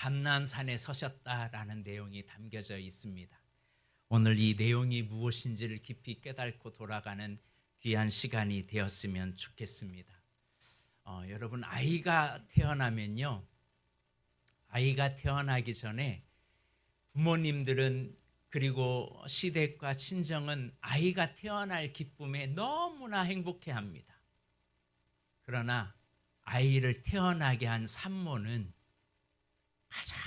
감난산에 서셨다라는 내용이 담겨져 있습니다. 오늘 이 내용이 무엇인지를 깊이 깨닫고 돌아가는 귀한 시간이 되었으면 좋겠습니다. 여러분, 아이가 태어나면요, 아이가 태어나기 전에 부모님들은 그리고 시댁과 친정은 아이가 태어날 기쁨에 너무나 행복해합니다. 그러나 아이를 태어나게 한 산모는 가장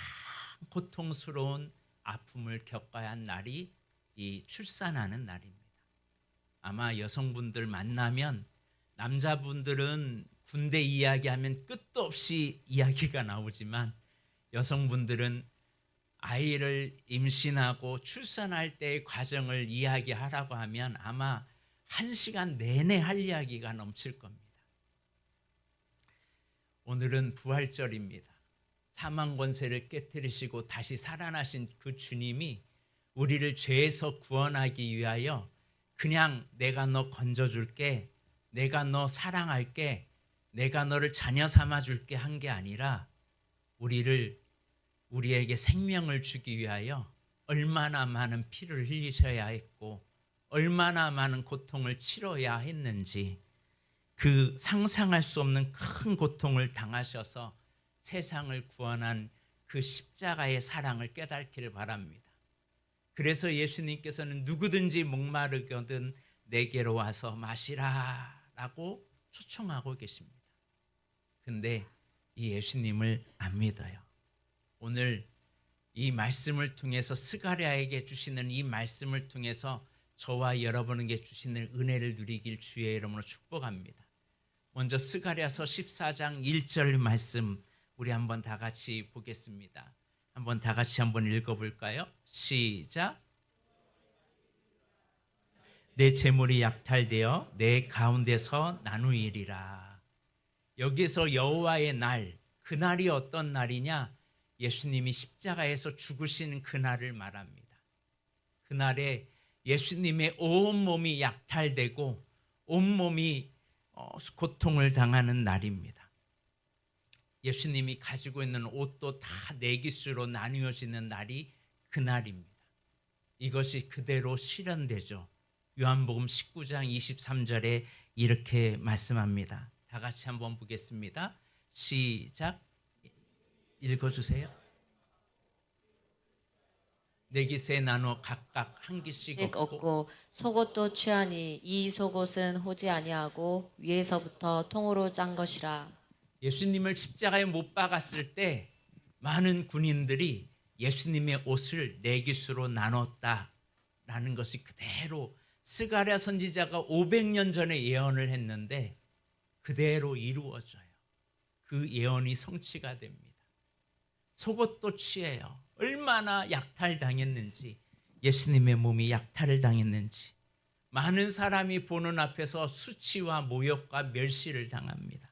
고통스러운 아픔을 겪어야 한 날이 이 출산하는 날입니다. 아마 여성분들 만나면 남자분들은 군대 이야기하면 끝도 없이 이야기가 나오지만 여성분들은 아이를 임신하고 출산할 때의 과정을 이야기하라고 하면 아마 1시간 내내 할 이야기가 넘칠 겁니다. 오늘은 부활절입니다. 사망 권세를 깨뜨리시고 다시 살아나신 그 주님이 우리를 죄에서 구원하기 위하여 그냥 내가 너 건져줄게, 내가 너 사랑할게, 내가 너를 자녀 삼아줄게 한 게 아니라 우리에게 생명을 주기 위하여 얼마나 많은 피를 흘리셔야 했고 얼마나 많은 고통을 치러야 했는지 그 상상할 수 없는 큰 고통을 당하셔서 세상을 구원한 그 십자가의 사랑을 깨닫기를 바랍니다. 그래서 예수님께서는 누구든지 목마르거든 내게로 와서 마시라라고 초청하고 계십니다. 근데 이 예수님을 안 믿어요. 오늘 이 말씀을 통해서 스가랴에게 주시는 이 말씀을 통해서 저와 여러분에게 주시는 은혜를 누리길 주의 이름으로 축복합니다. 먼저 스가랴서 14장 1절 말씀 우리 한번 다 같이 보겠습니다. 한번 다 같이 한번 읽어볼까요? 시작. 내 재물이 약탈되어 내 가운데서 나누이리라. 여기서 여호와의 날, 그날이 어떤 날이냐? 예수님이 십자가에서 죽으시는 그날을 말합니다. 그날에 예수님의 온몸이 약탈되고 온몸이 고통을 당하는 날입니다. 예수님이 가지고 있는 옷도 다 네 깃으로 나누어지는 날이 그날입니다. 이것이 그대로 실현되죠. 요한복음 19장 23절에 이렇게 말씀합니다. 다 같이 한번 보겠습니다. 시작. 읽어주세요. 네 깃에 나눠 각각 한 깃씩 얻고 속옷도 취하니 이 속옷은 호지 아니하고 위에서부터 통으로 짠 것이라. 예수님을 십자가에 못 박았을 때 많은 군인들이 예수님의 옷을 네 깃으로 나눴다라는 것이 그대로 스가랴 선지자가 500년 전에 예언을 했는데 그대로 이루어져요. 그 예언이 성취가 됩니다. 속옷도 취해요. 얼마나 약탈당했는지, 예수님의 몸이 약탈을 당했는지 많은 사람이 보는 앞에서 수치와 모욕과 멸시를 당합니다.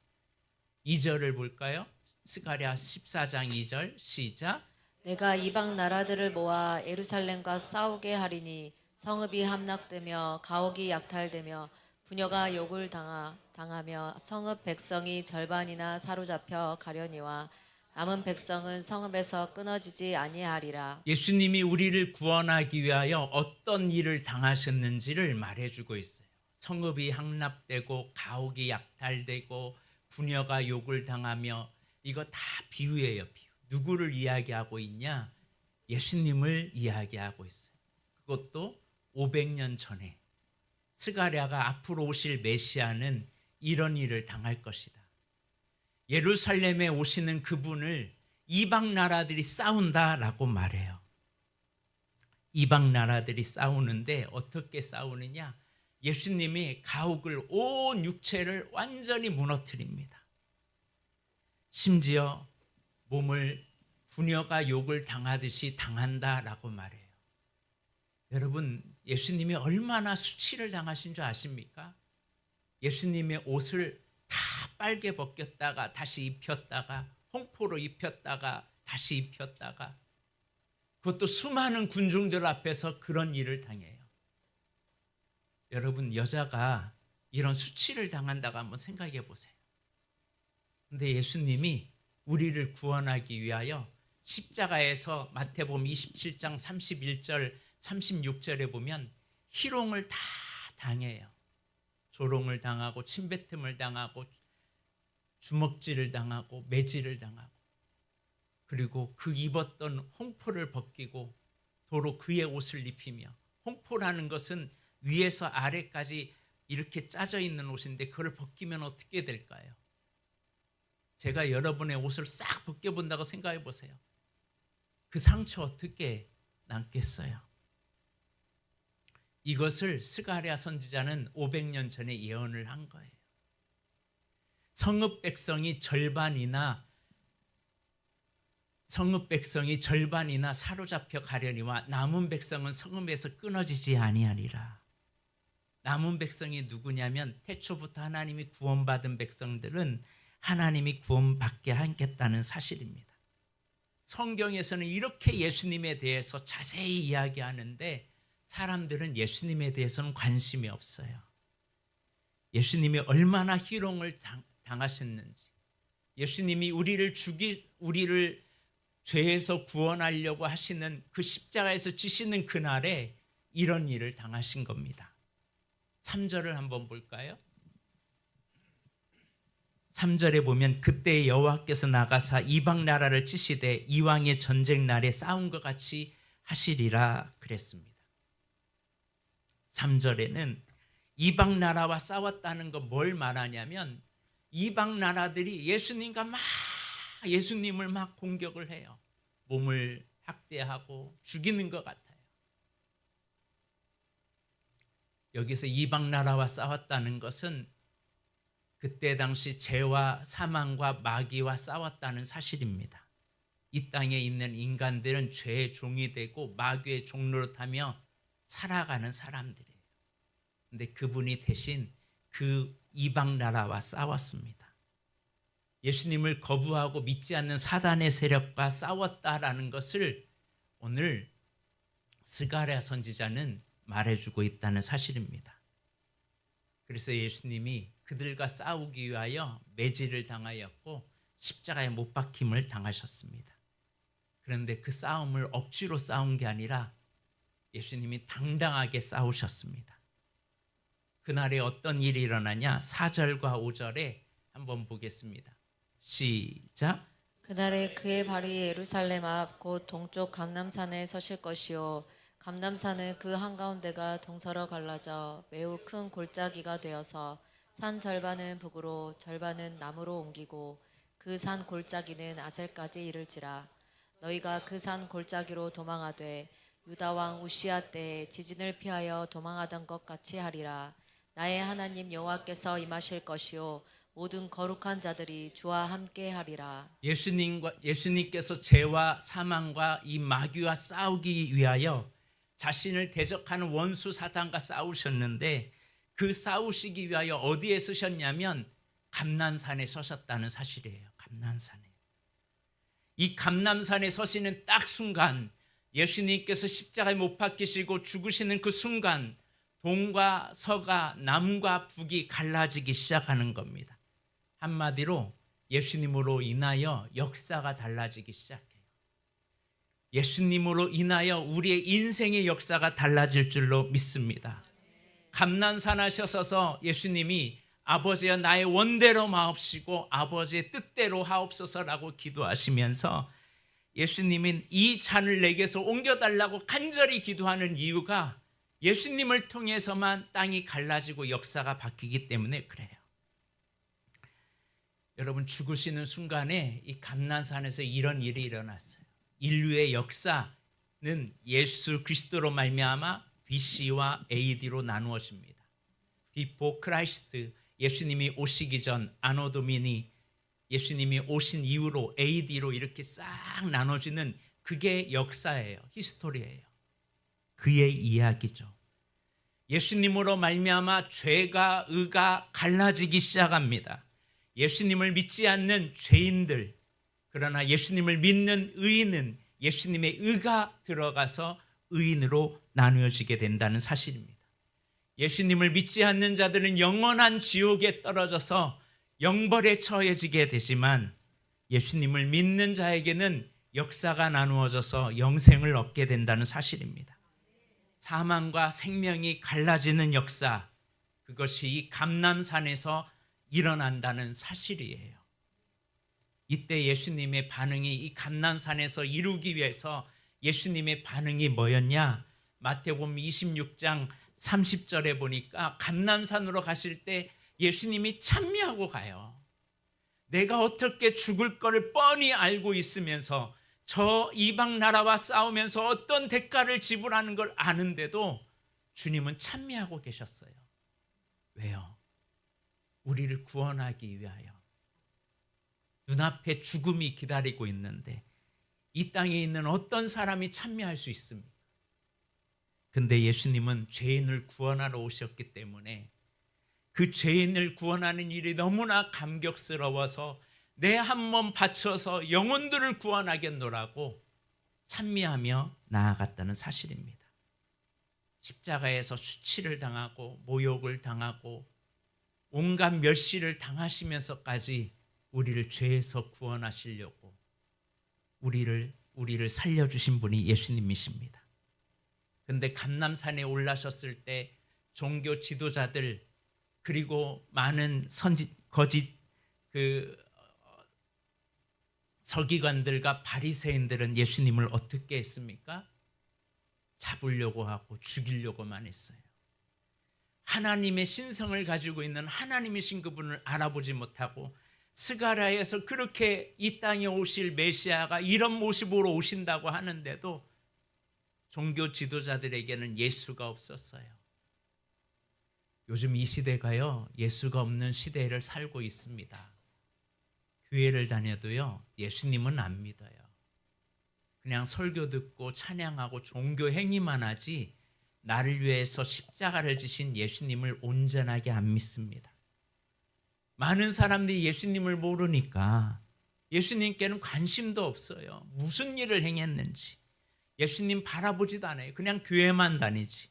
2절을 볼까요? 스가랴 14장 2절 시작. 내가 이방 나라들을 모아 예루살렘과 싸우게 하리니 성읍이 함락되며 가옥이 약탈되며 부녀가 욕을 당하며 성읍 백성이 절반이나 사로잡혀 가려니와 남은 백성은 성읍에서 끊어지지 아니하리라. 예수님이 우리를 구원하기 위하여 어떤 일을 당하셨는지를 말해주고 있어요. 성읍이 함락되고 가옥이 약탈되고 부녀가 욕을 당하며 이거 다 비유예요. 비유. 누구를 이야기하고 있냐? 예수님을 이야기하고 있어요. 그것도 500년 전에 스가랴가 앞으로 오실 메시아는 이런 일을 당할 것이다. 예루살렘에 오시는 그분을 이방 나라들이 싸운다라고 말해요. 이방 나라들이 싸우는데 어떻게 싸우느냐? 예수님이 가옥을 온 육체를 완전히 무너뜨립니다. 심지어 몸을 부녀가 욕을 당하듯이 당한다라고 말해요. 여러분, 예수님이 얼마나 수치를 당하신 줄 아십니까? 예수님의 옷을 다 빨개 벗겼다가 다시 입혔다가 홍포로 입혔다가 다시 입혔다가 그것도 수많은 군중들 앞에서 그런 일을 당해요. 여러분, 여자가 이런 수치를 당한다고 한번 생각해 보세요. 근데 예수님이 우리를 구원하기 위하여 십자가에서 마태복음 27장 31절 36절에 보면 희롱을 다 당해요. 조롱을 당하고 침뱉음을 당하고 주먹질을 당하고 매질을 당하고, 그리고 그 입었던 홍포를 벗기고 도로 그의 옷을 입히며, 홍포라는 것은 위에서 아래까지 이렇게 짜져 있는 옷인데 그걸 벗기면 어떻게 될까요? 제가 여러분의 옷을 싹 벗겨본다고 생각해 보세요. 그 상처 어떻게 남겠어요? 이것을 스가랴 선지자는 500년 전에 예언을 한 거예요. 성읍 백성이 절반이나 사로잡혀 가려니와 남은 백성은 성읍에서 끊어지지 아니하리라. 남은 백성이 누구냐면 태초부터 하나님이 구원받은 백성들은 하나님이 구원받게 하겠다는 사실입니다. 성경에서는 이렇게 예수님에 대해서 자세히 이야기하는데 사람들은 예수님에 대해서는 관심이 없어요. 예수님이 얼마나 희롱을 당하셨는지, 예수님이 우리를 죄에서 구원하려고 하시는 그 십자가에서 지시는 그날에 이런 일을 당하신 겁니다. 3절을 한번 볼까요? 3절에 보면 그때 여호와께서 나가사 이방 나라를 치시되 이왕의 전쟁 날에 싸운 것 같이 하시리라 그랬습니다. 3절에는 이방 나라와 싸웠다는 거 뭘 말하냐면 이방 나라들이 예수님을 막 공격을 해요. 몸을 학대하고 죽이는 것 같아요. 여기서 이방 나라와 싸웠다는 것은 그때 당시 죄와 사망과 마귀와 싸웠다는 사실입니다. 이 땅에 있는 인간들은 죄의 종이 되고 마귀의 종노릇하며 살아가는 사람들이에요. 그런데 그분이 대신 그 이방 나라와 싸웠습니다. 예수님을 거부하고 믿지 않는 사단의 세력과 싸웠다라는 것을 오늘 스가랴 선지자는 말해주고 있다는 사실입니다. 그래서 예수님이 그들과 싸우기 위하여 매질을 당하였고 십자가에 못 박힘을 당하셨습니다. 그런데 그 싸움을 억지로 싸운 게 아니라 예수님이 당당하게 싸우셨습니다. 그날에 어떤 일이 일어나냐? 4절과 5절에 한번 보겠습니다. 시작. 그날에 그의 발이 예루살렘 앞 곧 동쪽 감람산에 서실 것이요 감람산은 그 한가운데가 동서로 갈라져 매우 큰 골짜기가 되어서 산 절반은 북으로 절반은 남으로 옮기고 그 산 골짜기는 아셀까지 이를지라. 너희가 그 산 골짜기로 도망하되 유다 왕 우시야 때에 지진을 피하여 도망하던 것 같이 하리라. 나의 하나님 여호와께서 임하실 것이요 모든 거룩한 자들이 주와 함께 하리라. 예수님께서 죄와 사망과 이 마귀와 싸우기 위하여 자신을 대적하는 원수 사탄과 싸우셨는데 그 싸우시기 위하여 어디에 서셨냐면 감람산에 서셨다는 사실이에요. 감람산에. 이 감람산에 서시는 딱 순간 예수님께서 십자가에 못 박히시고 죽으시는 그 순간 동과 서가 남과 북이 갈라지기 시작하는 겁니다. 한마디로 예수님으로 인하여 역사가 달라지기 시작해요. 예수님으로 인하여 우리의 인생의 역사가 달라질 줄로 믿습니다. 감난산 하셔서 예수님이 아버지여 나의 원대로 마옵시고 아버지의 뜻대로 하옵소서라고 기도하시면서 예수님은 이 잔을 내게서 옮겨달라고 간절히 기도하는 이유가 예수님을 통해서만 땅이 갈라지고 역사가 바뀌기 때문에 그래요. 여러분, 죽으시는 순간에 이 감난산에서 이런 일이 일어났어요. 인류의 역사는 예수 그리스도로 말미암아 BC와 AD로 나누어집니다. Before Christ, 예수님이 오시기 전 아노 도미니, 예수님이 오신 이후로 AD로 이렇게 싹 나눠지는 그게 역사예요. 히스토리예요. 그의 이야기죠. 예수님으로 말미암아 죄가 의가 갈라지기 시작합니다. 예수님을 믿지 않는 죄인들, 그러나 예수님을 믿는 의인은 예수님의 의가 들어가서 의인으로 나누어지게 된다는 사실입니다. 예수님을 믿지 않는 자들은 영원한 지옥에 떨어져서 영벌에 처해지게 되지만 예수님을 믿는 자에게는 역사가 나누어져서 영생을 얻게 된다는 사실입니다. 사망과 생명이 갈라지는 역사, 그것이 이 감람산에서 일어난다는 사실이에요. 이때 예수님의 반응이 이 감람산에서 이루기 위해서 예수님의 반응이 뭐였냐? 마태복음 26장 30절에 보니까 감람산으로 가실 때 예수님이 찬미하고 가요. 내가 어떻게 죽을 거를 뻔히 알고 있으면서 저 이방 나라와 싸우면서 어떤 대가를 지불하는 걸 아는데도 주님은 찬미하고 계셨어요. 왜요? 우리를 구원하기 위하여. 눈앞에 죽음이 기다리고 있는데 이 땅에 있는 어떤 사람이 찬미할 수 있습니까? 근데 예수님은 죄인을 구원하러 오셨기 때문에 그 죄인을 구원하는 일이 너무나 감격스러워서 내 한 몸 바쳐서 영혼들을 구원하겠노라고 찬미하며 나아갔다는 사실입니다. 십자가에서 수치를 당하고 모욕을 당하고 온갖 멸시를 당하시면서까지 우리를 죄에서 구원하시려고 우리를 살려주신 분이 예수님이십니다. 근데 감람산에 올라셨을 때 종교 지도자들 그리고 많은 거짓 서기관들과 바리새인들은 예수님을 어떻게 했습니까? 잡으려고 하고 죽이려고만 했어요. 하나님의 신성을 가지고 있는 하나님이신 그분을 알아보지 못하고 스가랴에서 그렇게 이 땅에 오실 메시아가 이런 모습으로 오신다고 하는데도 종교 지도자들에게는 예수가 없었어요. 요즘 이 시대가요, 예수가 없는 시대를 살고 있습니다. 교회를 다녀도요, 예수님은 안 믿어요. 그냥 설교 듣고 찬양하고 종교 행위만 하지 나를 위해서 십자가를 지신 예수님을 온전하게 안 믿습니다. 많은 사람들이 예수님을 모르니까 예수님께는 관심도 없어요. 무슨 일을 행했는지 예수님 바라보지도 않아요. 그냥 교회만 다니지.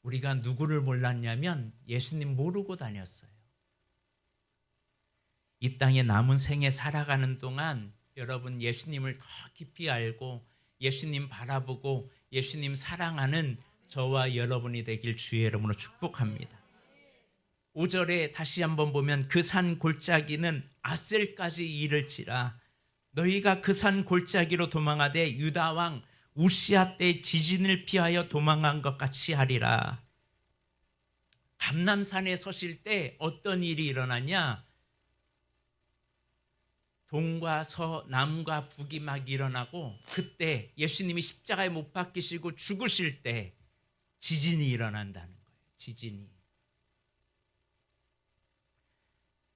우리가 누구를 몰랐냐면 예수님 모르고 다녔어요. 이 땅에 남은 생에 살아가는 동안 여러분 예수님을 더 깊이 알고 예수님 바라보고 예수님 사랑하는 저와 여러분이 되길 주의 이름으로 축복합니다. 5절에 다시 한번 보면 그 산 골짜기는 아셀까지 이를지라 너희가 그 산 골짜기로 도망하되 유다 왕 우시야 때 지진을 피하여 도망한 것 같이 하리라. 감람산에 서실 때 어떤 일이 일어나냐? 동과 서, 남과 북이 막 일어나고 그때 예수님이 십자가에 못 박히시고 죽으실 때 지진이 일어난다는 거예요. 지진이.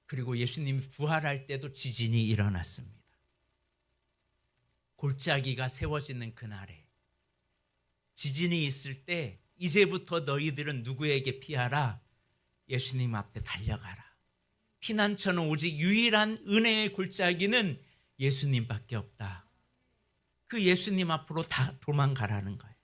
그리고 예수님이 부활할 때도 지진이 일어났습니다. 골짜기가 세워지는 그날에 지진이 있을 때 이제부터 너희들은 누구에게 피하라? 예수님 앞에 달려가라. 피난처는 오직 유일한 은혜의 골짜기는 예수님밖에 없다. 그 예수님 앞으로 다 도망가라는 거예요.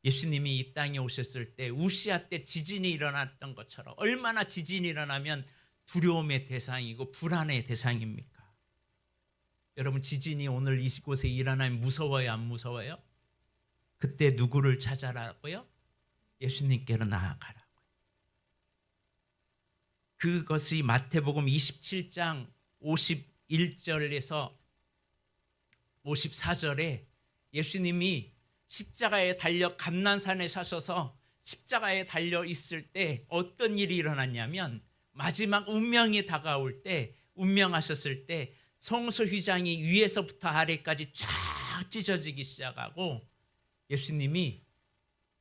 예수님이 이 땅에 오셨을 때 우시아 때 지진이 일어났던 것처럼 얼마나 지진이 일어나면 두려움의 대상이고 불안의 대상입니까? 여러분 지진이 오늘 이곳에 일어나면 무서워요, 안 무서워요? 그때 누구를 찾아라고요? 예수님께로 나아가라고요. 그것이 마태복음 27장 51절에서 54절에 예수님이 십자가에 달려 감난산에 사셔서 십자가에 달려 있을 때 어떤 일이 일어났냐면 마지막 운명이 다가올 때 운명하셨을 때 성소휘장이 위에서부터 아래까지 쫙 찢어지기 시작하고 예수님이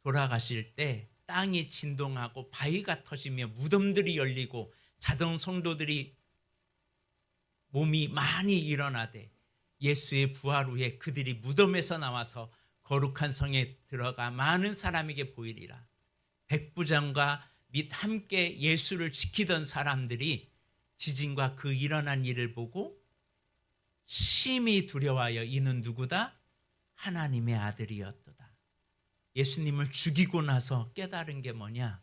돌아가실 때 땅이 진동하고 바위가 터지며 무덤들이 열리고 자동 성도들이 몸이 많이 일어나되 예수의 부활 후에 그들이 무덤에서 나와서 거룩한 성에 들어가 많은 사람에게 보이리라. 백부장과 및 함께 예수를 지키던 사람들이 지진과 그 일어난 일을 보고 심히 두려워하여 이는 누구다? 하나님의 아들이었도다. 예수님을 죽이고 나서 깨달은 게 뭐냐?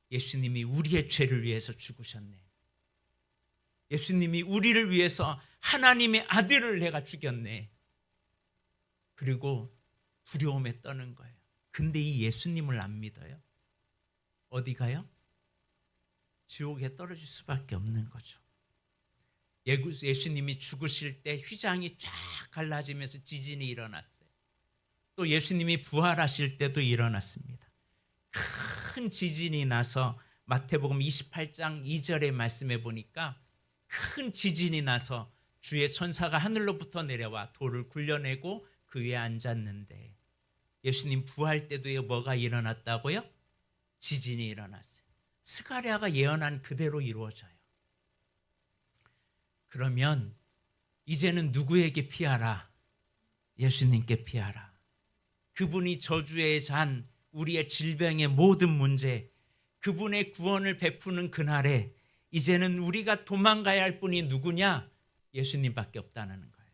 예수님이 우리의 죄를 위해서 죽으셨네. 예수님이 우리를 위해서 하나님의 아들을 내가 죽였네. 그리고 두려움에 떠는 거예요. 근데 이 예수님을 안 믿어요. 어디 가요? 지옥에 떨어질 수밖에 없는 거죠. 예수님이 죽으실 때 휘장이 쫙 갈라지면서 지진이 일어났어요. 또 예수님이 부활하실 때도 일어났습니다. 큰 지진이 나서 마태복음 28장 2절의 말씀에 보니까 큰 지진이 나서 주의 천사가 하늘로부터 내려와 돌을 굴려내고 그 위에 앉았는데 예수님 부활 때도 뭐가 일어났다고요? 지진이 일어났어요. 스가랴가 예언한 그대로 이루어져요. 그러면 이제는 누구에게 피하라? 예수님께 피하라. 그분이 저주의 잔, 우리의 질병의 모든 문제, 그분의 구원을 베푸는 그날에 이제는 우리가 도망가야 할 분이 누구냐? 예수님밖에 없다는 거예요.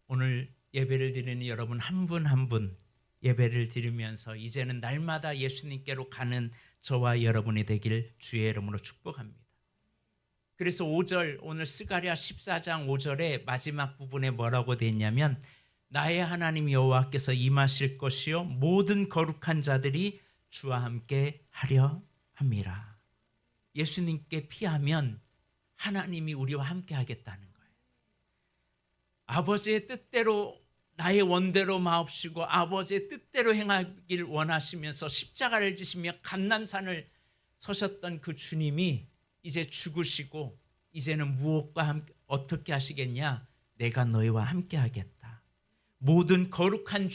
오늘 예배를 드리는 여러분 한 분 한 분 예배를 드리면서 이제는 날마다 예수님께로 가는 저와 여러분이 되길 주의 이름으로 축복합니다. 그래서 5절 오늘 스가랴 14장 5절의 마지막 부분에 뭐라고 되어 있냐면 나의 하나님 여호와께서 임하실 것이요 모든 거룩한 자들이 주와 함께 하려 함이라. 예수님께 피하면 하나님이 우리와 함께 하겠다는 거예요. 아버지의 뜻대로 나의 원대로 마옵시고 아버지의 뜻대로 행하길 원하시면서 십자가를 지시며 감람산을 서셨던 그 주님이 이제 죽으시고 이제는 무엇과 함께 어떻게 하시겠냐? 내가 너희와 함께 하겠다. 모든 거룩한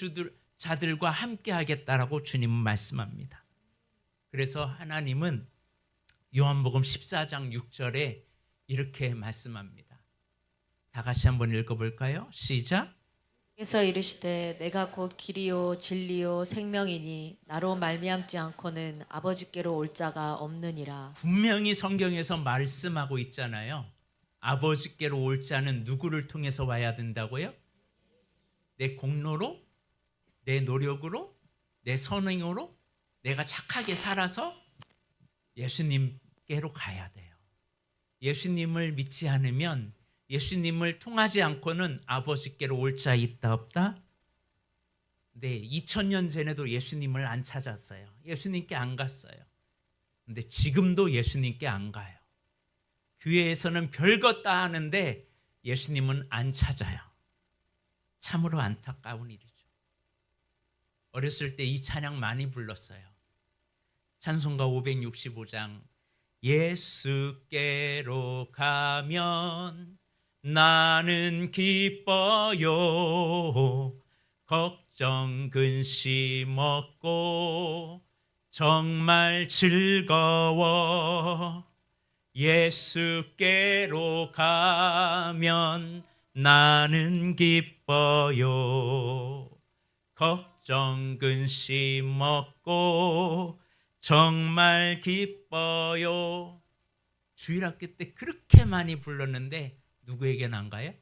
자들과 함께 하겠다라고 주님은 말씀합니다. 그래서 하나님은 요한복음 14장 6절에 이렇게 말씀합니다. 다 같이 한번 읽어볼까요? 시작. 그래서 이르시되 내가 곧 길이요 진리요 생명이니 나로 말미암지 않고는 아버지께로 올 자가 없느니라. 분명히 성경에서 말씀하고 있잖아요. 아버지께로 올 자는 누구를 통해서 와야 된다고요? 내 공로로? 내 노력으로? 내 선행으로? 내가 착하게 살아서 예수님께로 가야 돼요. 예수님을 믿지 않으면 예수님을 통하지 않고는 아버지께로 올 자 있다 없다? 네, 2000년 전에도 예수님을 안 찾았어요. 예수님께 안 갔어요. 근데 지금도 예수님께 안 가요. 교회에서는 별것 다 하는데 예수님은 안 찾아요. 참으로 안타까운 일이죠. 어렸을 때 이 찬양 많이 불렀어요. 찬송가 565장 예수께로 가면 나는 기뻐요. 걱정 근심 없고 정말 즐거워. 예수께로 가면 나는 기뻐요. 걱정 근심 없고 정말 기뻐요. 주일학교 때 그렇게 많이 불렀는데 누구에게는 안 가요?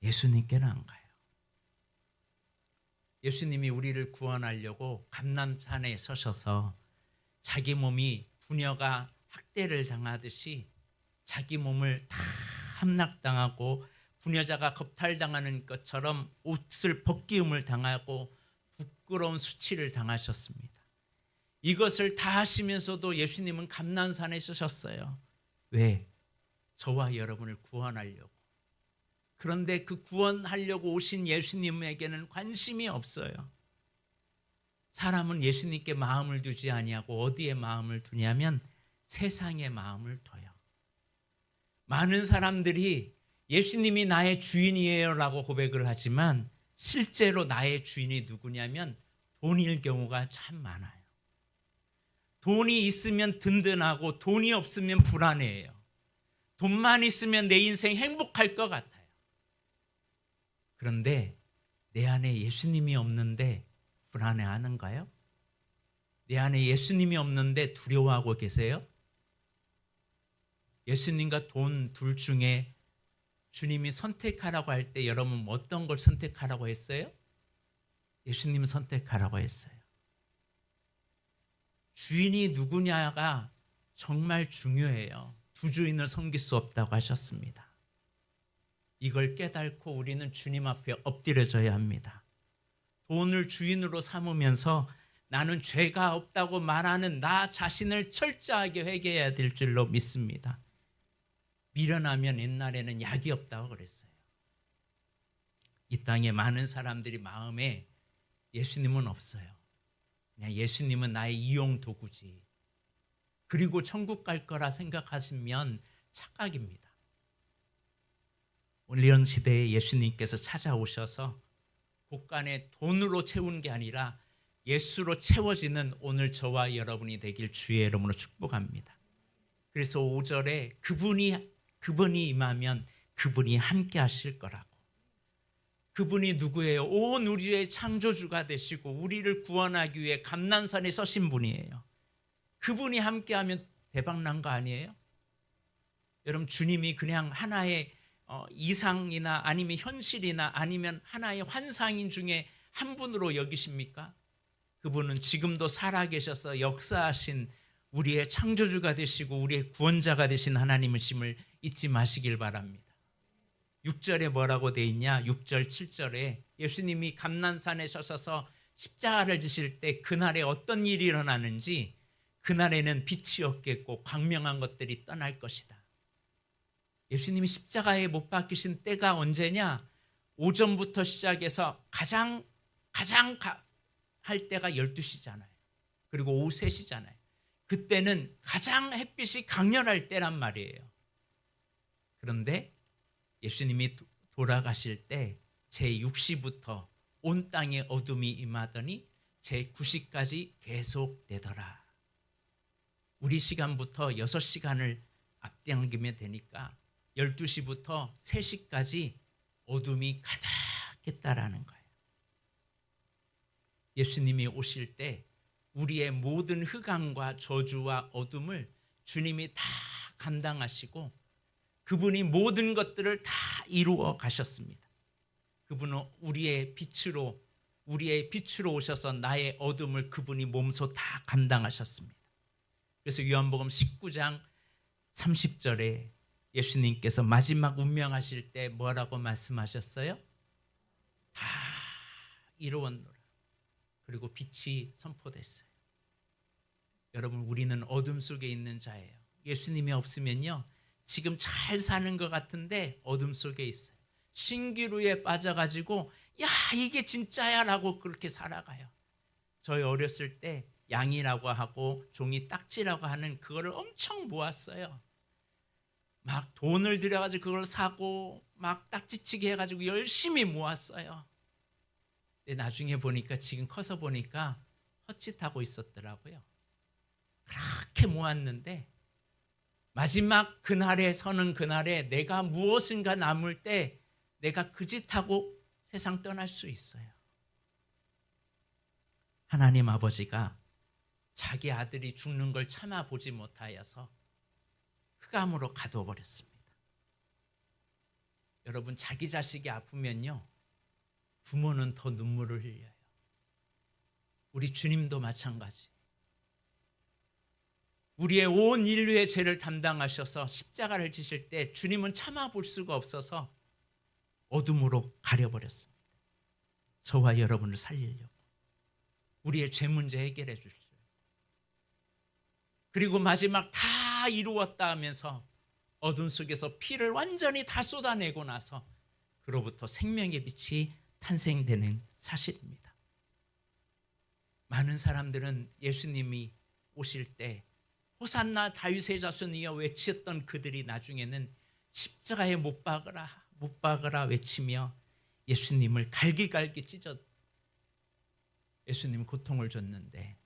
예수님께는 안 가요. 예수님이 우리를 구원하려고 감람산에 서셔서 자기 몸이 부녀가 학대를 당하듯이 자기 몸을 다 함락당하고 부녀자가 겁탈당하는 것처럼 옷을 벗기움을 당하고 부끄러운 수치를 당하셨습니다. 이것을 다 하시면서도 예수님은 감람산에 서셨어요. 왜? 저와 여러분을 구원하려고. 그런데 그 구원하려고 오신 예수님에게는 관심이 없어요. 사람은 예수님께 마음을 두지 아니하고 어디에 마음을 두냐면 세상에 마음을 둬요. 많은 사람들이 예수님이 나의 주인이에요 라고 고백을 하지만 실제로 나의 주인이 누구냐면 돈일 경우가 참 많아요. 돈이 있으면 든든하고 돈이 없으면 불안해요. 돈만 있으면 내 인생 행복할 것 같아요. 그런데 내 안에 예수님이 없는데 불안해하는가요? 내 안에 예수님이 없는데 두려워하고 계세요? 예수님과 돈 둘 중에 주님이 선택하라고 할 때 여러분 어떤 걸 선택하라고 했어요? 예수님 선택하라고 했어요. 주인이 누구냐가 정말 중요해요. 두 주인을 섬길 수 없다고 하셨습니다. 이걸 깨닫고 우리는 주님 앞에 엎드려져야 합니다. 돈을 주인으로 삼으면서 나는 죄가 없다고 말하는 나 자신을 철저하게 회개해야 될 줄로 믿습니다. 미련하면 옛날에는 약이 없다고 그랬어요. 이 땅에 많은 사람들이 마음에 예수님은 없어요. 그냥 예수님은 나의 이용 도구지. 그리고 천국 갈 거라 생각하시면 착각입니다. 이런 시대에 예수님께서 찾아오셔서 곳간에 돈으로 채우는 게 아니라 예수로 채워지는 오늘 저와 여러분이 되길 주의 이름으로 축복합니다. 그래서 5절에 그분이 임하면 그분이 함께 하실 거라고. 그분이 누구예요? 온 우리의 창조주가 되시고 우리를 구원하기 위해 감난산에 서신 분이에요. 그분이 함께하면 대박난 거 아니에요? 여러분, 주님이 그냥 하나의 이상이나 아니면 현실이나 아니면 하나의 환상인 중에 한 분으로 여기십니까? 그분은 지금도 살아계셔서 역사하신 우리의 창조주가 되시고 우리의 구원자가 되신 하나님이심을 잊지 마시길 바랍니다. 6절에 뭐라고 돼 있냐? 6절 7절에 예수님이 감난산에 서셔서 십자가를 지실 때 그날에 어떤 일이 일어나는지, 그날에는 빛이 없겠고 광명한 것들이 떠날 것이다. 예수님이 십자가에 못 박히신 때가 언제냐? 오전부터 시작해서 가장 할 때가 12시잖아요. 그리고 오후 3시잖아요. 그때는 가장 햇빛이 강렬할 때란 말이에요. 그런데 예수님이 돌아가실 때 제6시부터 온 땅에 어둠이 임하더니 제9시까지 계속되더라. 우리 시간부터 6시간을 앞당기면 되니까 12시부터 3시까지 어둠이 가득했다라는 거예요. 예수님이 오실 때 우리의 모든 흑암과 저주와 어둠을 주님이 다 감당하시고 그분이 모든 것들을 다 이루어 가셨습니다. 그분은 우리의 빛으로 오셔서 나의 어둠을 그분이 몸소 다 감당하셨습니다. 그래서 요한복음 19장 30절에 예수님께서 마지막 운명하실 때 뭐라고 말씀하셨어요? 다 이루었노라. 그리고 빛이 선포됐어요. 여러분, 우리는 어둠 속에 있는 자예요. 예수님이 없으면요, 지금 잘 사는 것 같은데 어둠 속에 있어요. 신기루에 빠져가지고 야, 이게 진짜야 라고 그렇게 살아가요. 저희 어렸을 때 양이라고 하고 종이 딱지라고 하는 그거를 엄청 모았어요. 막 돈을 들여가지고 그걸 사고 막 딱지치기 해가지고 열심히 모았어요. 근데 나중에 보니까, 지금 커서 보니까 헛짓하고 있었더라고요. 그렇게 모았는데 마지막 그날에 서는 그날에 내가 무엇인가 남을 때 내가 그 짓하고 세상 떠날 수 있어요. 하나님 아버지가 자기 아들이 죽는 걸 참아보지 못하여서 흑암으로 가둬버렸습니다. 여러분, 자기 자식이 아프면요, 부모는 더 눈물을 흘려요. 우리 주님도 마찬가지. 우리의 온 인류의 죄를 담당하셔서 십자가를 지실 때 주님은 참아볼 수가 없어서 어둠으로 가려버렸습니다. 저와 여러분을 살리려고, 우리의 죄 문제 해결해 주시려고. 그리고 마지막 다 이루었다 하면서 어둠 속에서 피를 완전히 다 쏟아내고 나서 그로부터 생명의 빛이 탄생되는 사실입니다. 많은 사람들은 예수님이 오실 때 호산나 다윗의 자손이여 외쳤던 그들이 나중에는 십자가에 못 박으라 외치며 예수님을 갈기갈기 찢어 예수님 고통을 줬는데,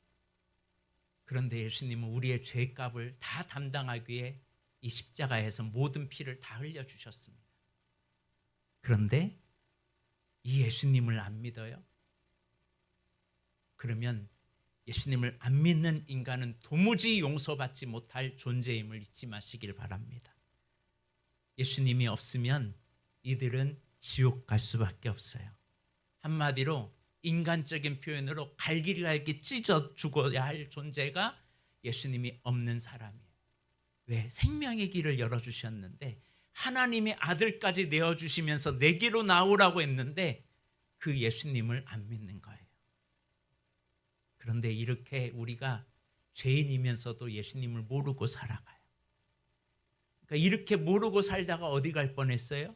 그런데 예수님은 우리의 죄값을 다 담당하기 위해 이 십자가에서 모든 피를 다 흘려주셨습니다. 그런데 이 예수님을 안 믿어요? 그러면 예수님을 안 믿는 인간은 도무지 용서받지 못할 존재임을 잊지 마시길 바랍니다. 예수님이 없으면 이들은 지옥 갈 수밖에 없어요. 한마디로 인간적인 표현으로 갈기갈기 찢어 죽어야 할 존재가 예수님이 없는 사람이에요. 왜? 생명의 길을 열어주셨는데 하나님의 아들까지 내어주시면서 내게로 나오라고 했는데 그 예수님을 안 믿는 거예요. 그런데 이렇게 우리가 죄인이면서도 예수님을 모르고 살아가요. 그러니까 이렇게 모르고 살다가 어디 갈 뻔했어요?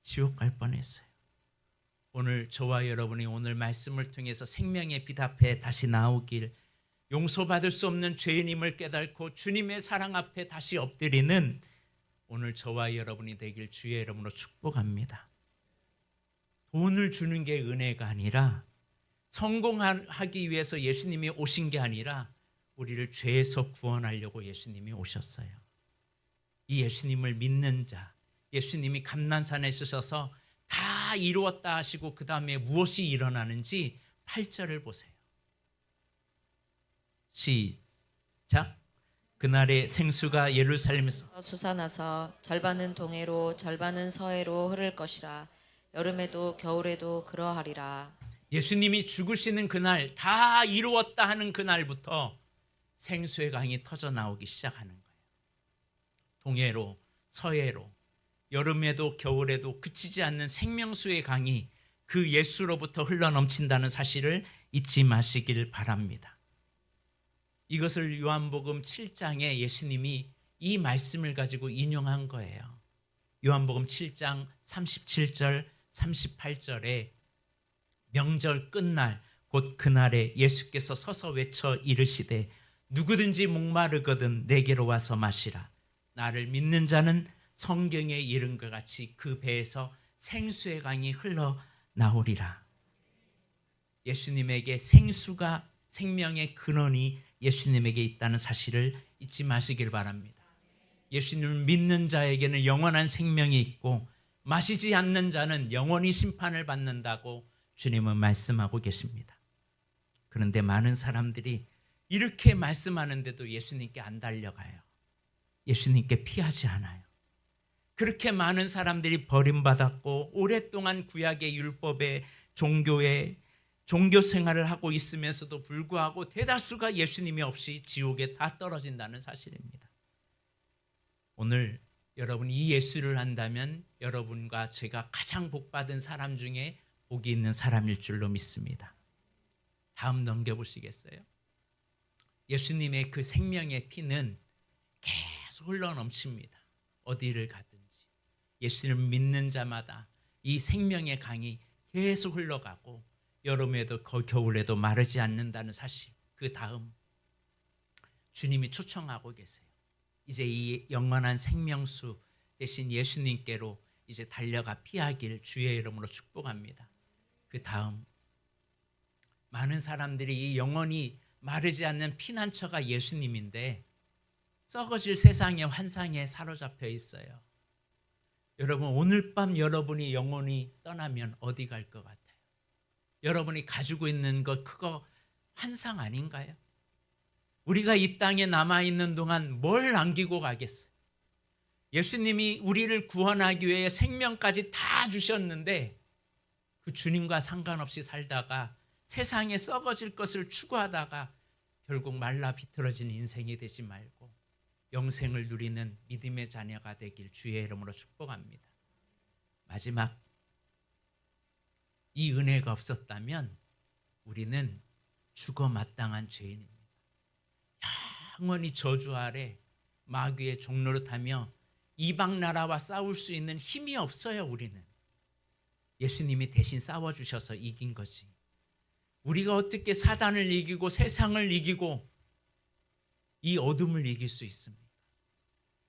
지옥 갈 뻔했어요. 오늘 저와 여러분이 오늘 말씀을 통해서 생명의 빛 앞에 다시 나오길, 용서받을 수 없는 죄인임을 깨닫고 주님의 사랑 앞에 다시 엎드리는 오늘 저와 여러분이 되길 주의 이름으로 축복합니다. 돈을 주는 게 은혜가 아니라, 성공하기 위해서 예수님이 오신 게 아니라 우리를 죄에서 구원하려고 예수님이 오셨어요. 이 예수님을 믿는 자, 예수님이 감난산에 쓰셔서 다 이루었다 하시고 그 다음에 무엇이 일어나는지 8절을 보세요. 시작. 그날에 생수가 예루살렘에서 솟아나서 절반은 동해로 절반은 서해로 흐를 것이라. 여름에도 겨울에도 그러하리라. 예수님이 죽으시는 그날, 다 이루었다 하는 그날부터 생수의 강이 터져 나오기 시작하는 거예요. 동해로 서해로 여름에도 겨울에도 그치지 않는 생명수의 강이 그 예수로부터 흘러넘친다는 사실을 잊지 마시길 바랍니다. 이것을 요한복음 7장에 예수님이 이 말씀을 가지고 인용한 거예요. 요한복음 7장 37절 38절에 명절 끝날 곧 그날에 예수께서 서서 외쳐 이르시되 누구든지 목마르거든 내게로 와서 마시라. 나를 믿는 자는 성경에 이른 것 같이 그 배에서 생수의 강이 흘러나오리라. 예수님에게 생수가, 생명의 근원이 예수님에게 있다는 사실을 잊지 마시길 바랍니다. 예수님을 믿는 자에게는 영원한 생명이 있고 마시지 않는 자는 영원히 심판을 받는다고 주님은 말씀하고 계십니다. 그런데 많은 사람들이 이렇게 말씀하는데도 예수님께 안 달려가요. 예수님께 피하지 않아요. 그렇게 많은 사람들이 버림받았고 오랫동안 구약의 율법의 종교 생활을 하고 있으면서도 불구하고 대다수가 예수님이 없이 지옥에 다 떨어진다는 사실입니다. 오늘 여러분이 이 예수를 한다면 여러분과 제가 가장 복받은 사람 중에 복이 있는 사람일 줄로 믿습니다. 다음 넘겨보시겠어요? 예수님의 그 생명의 피는 계속 흘러넘칩니다. 어디를 가든지 예수님을 믿는 자마다 이 생명의 강이 계속 흘러가고 여름에도 겨울에도 마르지 않는다는 사실. 그 다음 주님이 초청하고 계세요. 이제 이 영원한 생명수 대신 예수님께로 이제 달려가 피하길 주의 이름으로 축복합니다. 그 다음 많은 사람들이 이 영원히 마르지 않는 피난처가 예수님인데 썩어질 세상의 환상에 사로잡혀 있어요. 여러분, 오늘 밤 여러분이 영원히 떠나면 어디 갈 것 같아요? 여러분이 가지고 있는 것 그거 환상 아닌가요? 우리가 이 땅에 남아있는 동안 뭘 남기고 가겠어요? 예수님이 우리를 구원하기 위해 생명까지 다 주셨는데 그 주님과 상관없이 살다가 세상에 썩어질 것을 추구하다가 결국 말라 비틀어진 인생이 되지 말고 영생을 누리는 믿음의 자녀가 되길 주의 이름으로 축복합니다. 마지막, 이 은혜가 없었다면 우리는 죽어 마땅한 죄인입니다. 영원히 저주 아래 마귀의 종노릇하며 이방 나라와 싸울 수 있는 힘이 없어요. 우리는 예수님이 대신 싸워주셔서 이긴 거지. 우리가 어떻게 사단을 이기고 세상을 이기고 이 어둠을 이길 수 있습니까?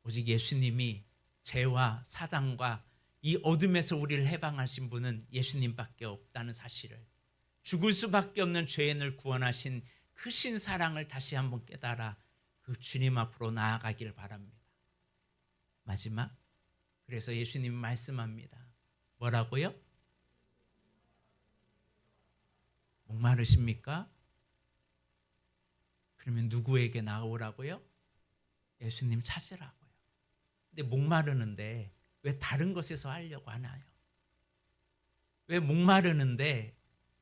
오직 예수님이 죄와 사단과 이 어둠에서 우리를 해방하신 분은 예수님밖에 없다는 사실을, 죽을 수밖에 없는 죄인을 구원하신 크신 사랑을 다시 한번 깨달아 그 주님 앞으로 나아가길 바랍니다. 마지막, 그래서 예수님이 말씀합니다. 뭐라고요? 목마르십니까? 그러면 누구에게 나오라고요? 예수님 찾으라고요. 근데 목마르는데 왜 다른 것에서 하려고 하나요? 왜 목마르는데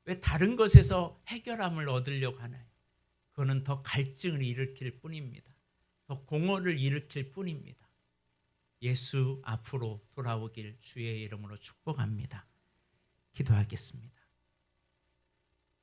왜 다른 것에서 해결함을 얻으려고 하나요? 그거는 더 갈증을 일으킬 뿐입니다. 더 공허를 일으킬 뿐입니다. 예수 앞으로 돌아오길 주의 이름으로 축복합니다. 기도하겠습니다.